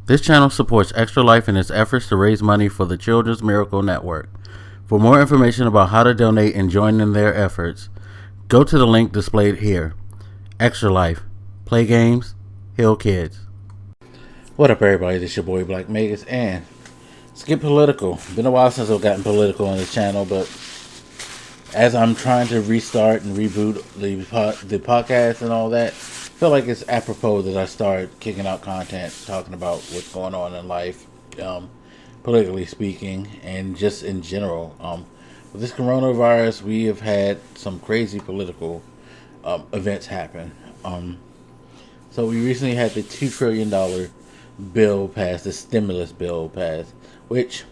This channel supports Extra Life in its efforts to raise money for the Children's Miracle Network. For more information about how to donate and join in their efforts, go to the link displayed here. Extra Life. Play games, heal kids. What up, everybody? This is your boy Blak Megas, and let's get political. Been a while since I've gotten political on this channel, but as I'm trying to restart and reboot the podcast and all that, I feel like it's apropos that I start kicking out content talking about what's going on in life, politically speaking, and just in general. With this coronavirus, we have had some crazy political events happen. So we recently had the $2 trillion bill passed, the stimulus bill passed, which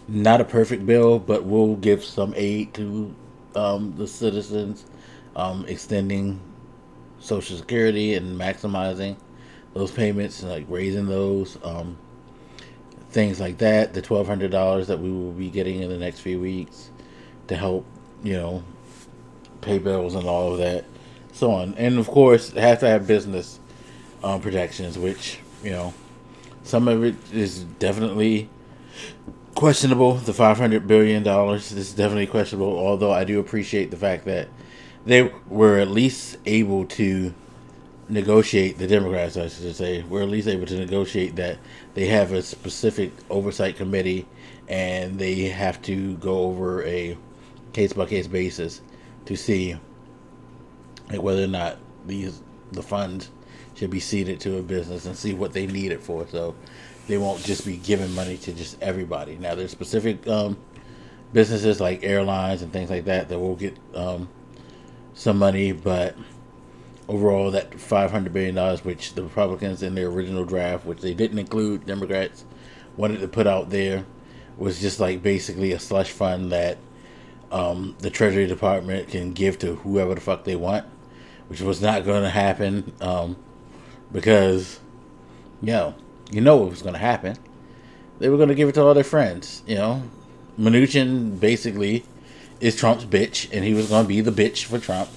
not a perfect bill, but will give some aid to the citizens, extending Social Security and maximizing those payments and like raising those things like that. The $1,200 that we will be getting in the next few weeks to help, pay bills and all of that, so on. And of course, it has to have business protections, which some of it is definitely questionable. The $500 billion is definitely questionable, although I do appreciate the fact that they were at least able to negotiate, the Democrats I should say, were at least able to negotiate that they have a specific oversight committee and they have to go over a case-by-case basis to see whether or not the funds should be ceded to a business and see what they need it for, so they won't just be giving money to just everybody. Now, there's specific businesses like airlines and things like that will get some money, but overall, that $500 billion, which the Republicans in their original draft, which they didn't include, Democrats wanted to put out there, was just like basically a slush fund that the Treasury Department can give to whoever the fuck they want, which was not going to happen because, what was going to happen. They were going to give it to all their friends, Mnuchin basically is Trump's bitch, and he was going to be the bitch for Trump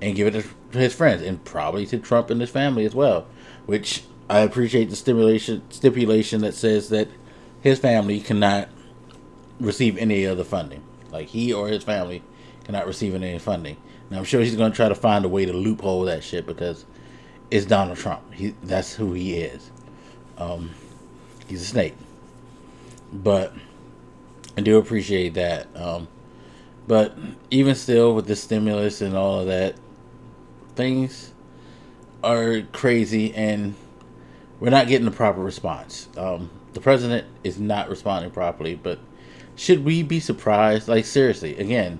and give it to his friends, and probably to Trump and his family as well, which I appreciate the stipulation that says that his family cannot receive any other funding. Like, he or his family cannot receive any funding. Now, I'm sure he's going to try to find a way to loophole that shit because it's Donald Trump. That's who he is. He's a snake. But I do appreciate that. But even still, with the stimulus and all of that, things are crazy and we're not getting the proper response. The president is not responding properly, but should we be surprised? Like, seriously, again,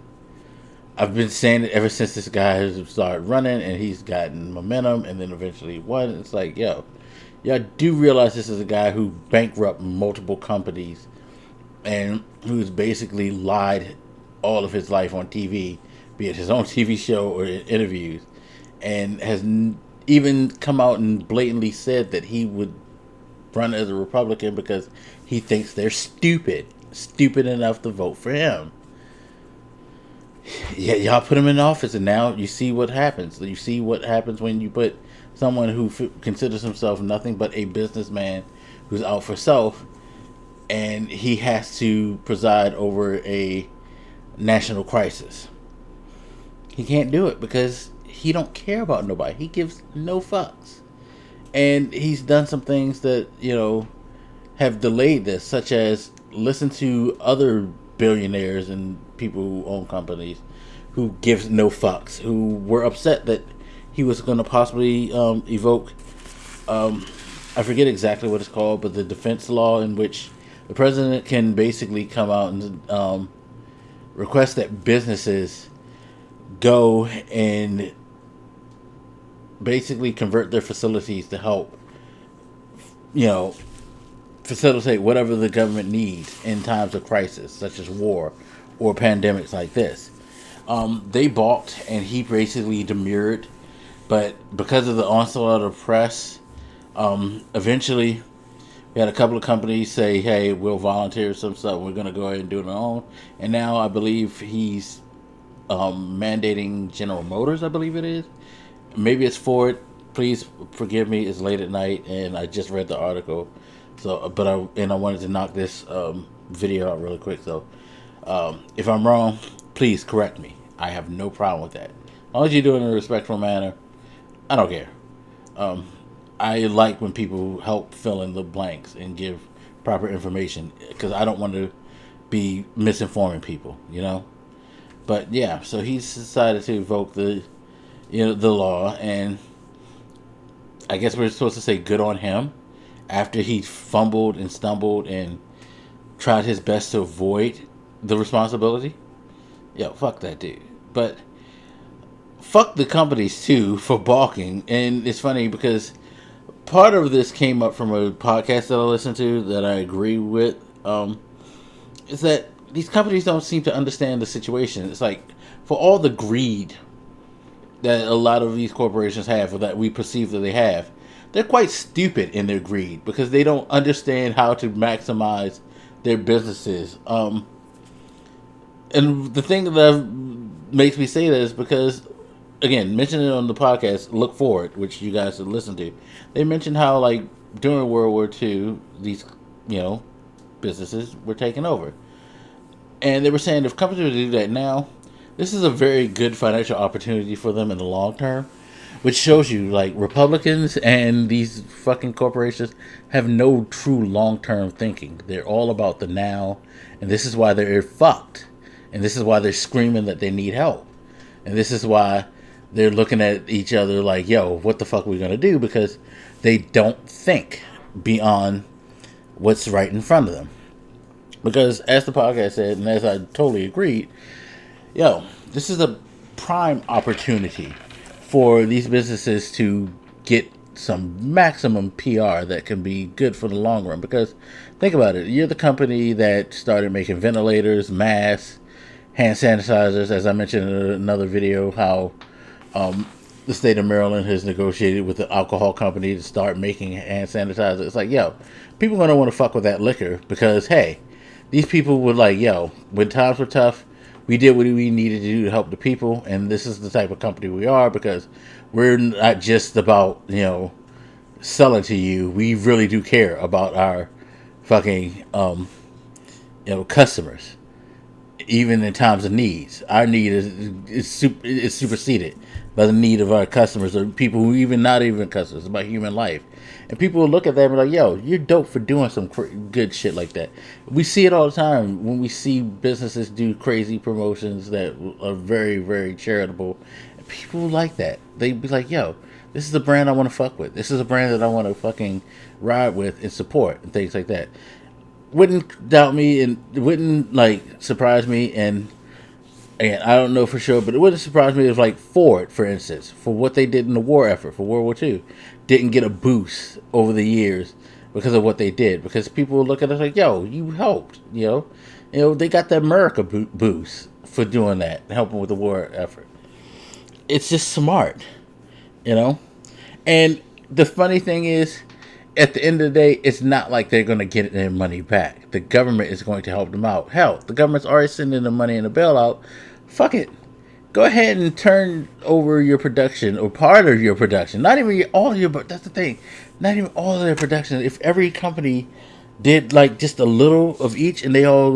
I've been saying it ever since this guy has started running and he's gotten momentum and then eventually won. It's like, y'all do realize this is a guy who bankrupted multiple companies and who's basically lied all of his life on TV, be it his own TV show or in interviews, and has even come out and blatantly said that he would run as a Republican because he thinks they're stupid enough to vote for him. Yeah, y'all put him in office, and now you see what happens. You see what happens when you put someone who considers himself nothing but a businessman who's out for self, and he has to preside over a national crisis. He can't do it because he don't care about nobody. He gives no fucks. And he's done some things that, have delayed this, such as listen to other billionaires and people who own companies who gives no fucks, who were upset that he was going to possibly evoke, I forget exactly what it's called, but the defense law in which the president can basically come out and request that businesses go and basically convert their facilities to help, facilitate whatever the government needs in times of crisis, such as war or pandemics like this. They balked, and he basically demurred, but because of the onslaught of press, eventually we had a couple of companies say, hey, we'll volunteer some stuff, we're going to go ahead and do it on our own. And now I believe he's mandating General Motors, I believe it is. Maybe it's Ford. Please forgive me, it's late at night and I just read the article. So, I wanted to knock this video out really quick. So, if I'm wrong, please correct me. I have no problem with that. As long as you do it in a respectful manner, I don't care. I like when people help fill in the blanks and give proper information because I don't want to be misinforming people, you know. But yeah, so he's decided to invoke the law, and I guess we're supposed to say good on him after he fumbled and stumbled and tried his best to avoid the responsibility. Yo, fuck that dude. But fuck the companies too for balking. And it's funny because part of this came up from a podcast that I listened to that I agree with. Is that these companies don't seem to understand the situation. It's like for all the greed that a lot of these corporations have, or that we perceive that they have, they're quite stupid in their greed because they don't understand how to maximize their businesses. And the thing that makes me say that is because, again, mentioned it on the podcast, Look Forward, which you guys should listen to. They mentioned how, like, during World War II, these, businesses were taken over. And they were saying if companies would do that now, this is a very good financial opportunity for them in the long term, which shows you, like, Republicans and these fucking corporations have no true long-term thinking. They're all about the now, and this is why they're fucked. And this is why they're screaming that they need help. And this is why they're looking at each other like, yo, what the fuck are we going to do? Because they don't think beyond what's right in front of them. Because as the podcast said, and as I totally agreed, yo, this is a prime opportunity for these businesses to get some maximum PR that can be good for the long run. Because think about it, you're the company that started making ventilators, masks, hand sanitizers. As I mentioned in another video, how the state of Maryland has negotiated with the alcohol company to start making hand sanitizer. It's like, yo, people are going to want to fuck with that liquor because, hey, these people were like, yo, when times were tough, we did what we needed to do to help the people, and this is the type of company we are because we're not just about, selling to you. We really do care about our fucking, customers. Even in times of needs, our need is superseded by the need of our customers or people who not even customers. It's about human life, and people will look at them and be like, "Yo, you're dope for doing some good shit like that." We see it all the time when we see businesses do crazy promotions that are very, very charitable. And people like that. They be like, "Yo, this is the brand I want to fuck with. This is a brand that I want to fucking ride with and support and things like that." Wouldn't doubt me and wouldn't surprise me, and again, I don't know for sure, but it wouldn't surprise me if Ford, for instance, for what they did in the war effort for World War II, didn't get a boost over the years because of what they did. Because people look at us like, yo, you helped, they got the America boost for doing that, helping with the war effort. It's just smart, and the funny thing is, at the end of the day, it's not like they're going to get their money back. The government is going to help them out. Hell, the government's already sending the money in a bailout. Fuck it. Go ahead and turn over your production or part of your production. Not even all of your, but that's the thing. Not even all of their production. If every company did just a little of each and they all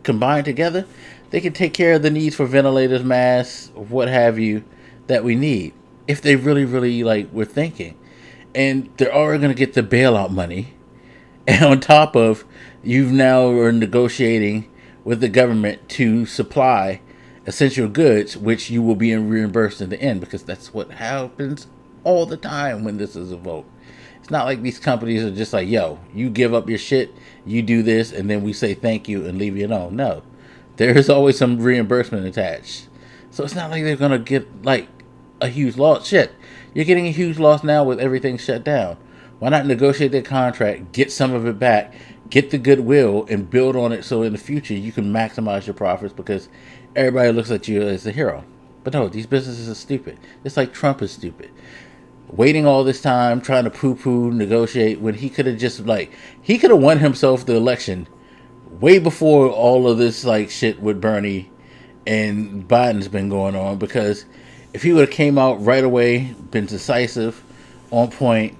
combined together, they could take care of the needs for ventilators, masks, what have you, that we need. If they really, really were thinking. And they're already going to get the bailout money. And on top of, you've now are negotiating with the government to supply essential goods, which you will be reimbursed in the end. Because that's what happens all the time when this is a vote. It's not like these companies are just like, yo, you give up your shit, you do this, and then we say thank you and leave you alone. No. There is always some reimbursement attached. So it's not like they're going to get a huge loss. Shit. You're getting a huge loss now with everything shut down. Why not negotiate that contract, get some of it back, get the goodwill, and build on it so in the future you can maximize your profits because everybody looks at you as a hero. But no, these businesses are stupid. It's like Trump is stupid. Waiting all this time, trying to poo-poo, negotiate, when he could have just, he could have won himself the election way before all of this, shit with Bernie and Biden's been going on, because if he would have came out right away, been decisive, on point,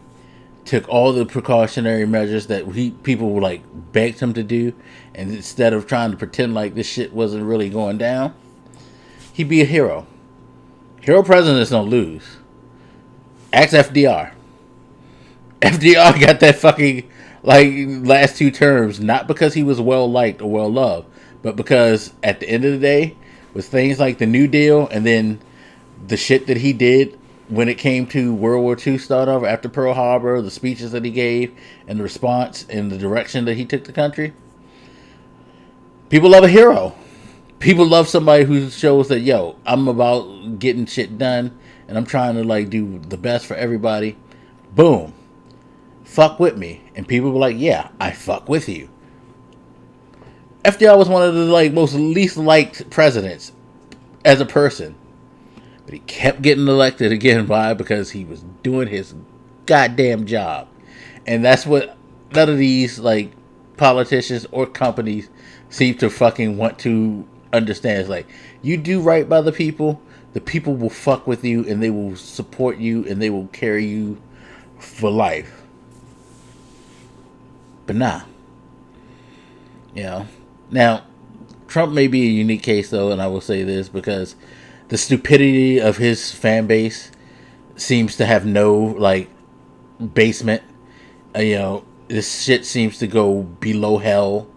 took all the precautionary measures that people were like begged him to do, and instead of trying to pretend like this shit wasn't really going down, he'd be a hero. Hero presidents don't lose. Ask FDR. FDR got that fucking like last 2 terms not because he was well liked or well loved, but because at the end of the day, with things like the New Deal and then the shit that he did when it came to World War II start over after Pearl Harbor, the speeches that he gave and the response and the direction that he took the country, people love a hero. People love somebody who shows that, yo, I'm about getting shit done and I'm trying to like do the best for everybody. Boom. Fuck with me. And people were like, yeah, I fuck with you. FDR was one of the like most least liked presidents as a person. But he kept getting elected again. Why? Because he was doing his goddamn job. And that's what none of these like politicians or companies seem to fucking want to understand. It's like, you do right by the people will fuck with you and they will support you and they will carry you for life. But nah. You know. Now, Trump may be a unique case though, and I will say this because the stupidity of his fan base seems to have no like basement. This shit seems to go below hell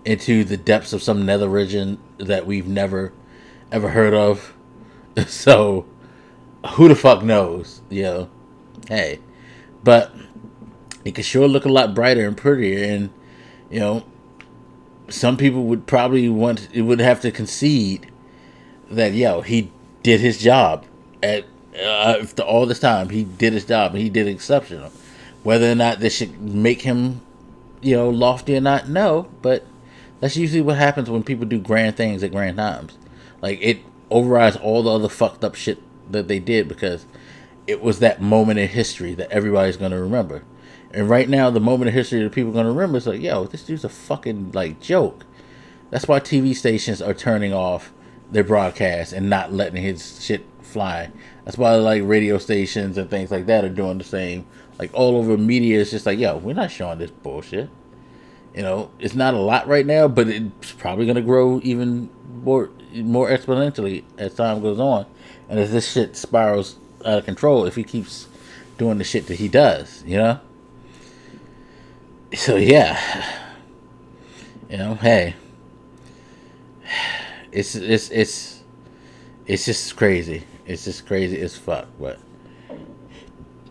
into the depths of some nether region that we've never ever heard of. So who the fuck knows? Hey, but it could sure look a lot brighter and prettier, and some people would probably would have to concede that he did his job after all this time. He did his job and he did exceptional. Whether or not this should make him lofty or not, no, but that's usually what happens when people do grand things at grand times. Like, it overrides all the other fucked up shit that they did because it was that moment in history that everybody's going to remember. And right now, the moment in history that people are going to remember is like, this dude's a fucking like joke. That's why TV stations are turning off their broadcasts and not letting his shit fly. That's why like radio stations and things like that are doing the same. Like all over media is just like, we're not showing this bullshit. It's not a lot right now, but it's probably going to grow even more exponentially as time goes on. And as this shit spirals out of control, if he keeps doing the shit that he does, So hey, it's just crazy. It's just crazy as fuck. But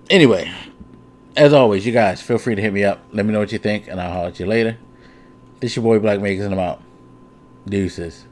anyway, as always, you guys feel free to hit me up. Let me know what you think, and I'll holler at you later. This your boy Blak, making them out. Deuces.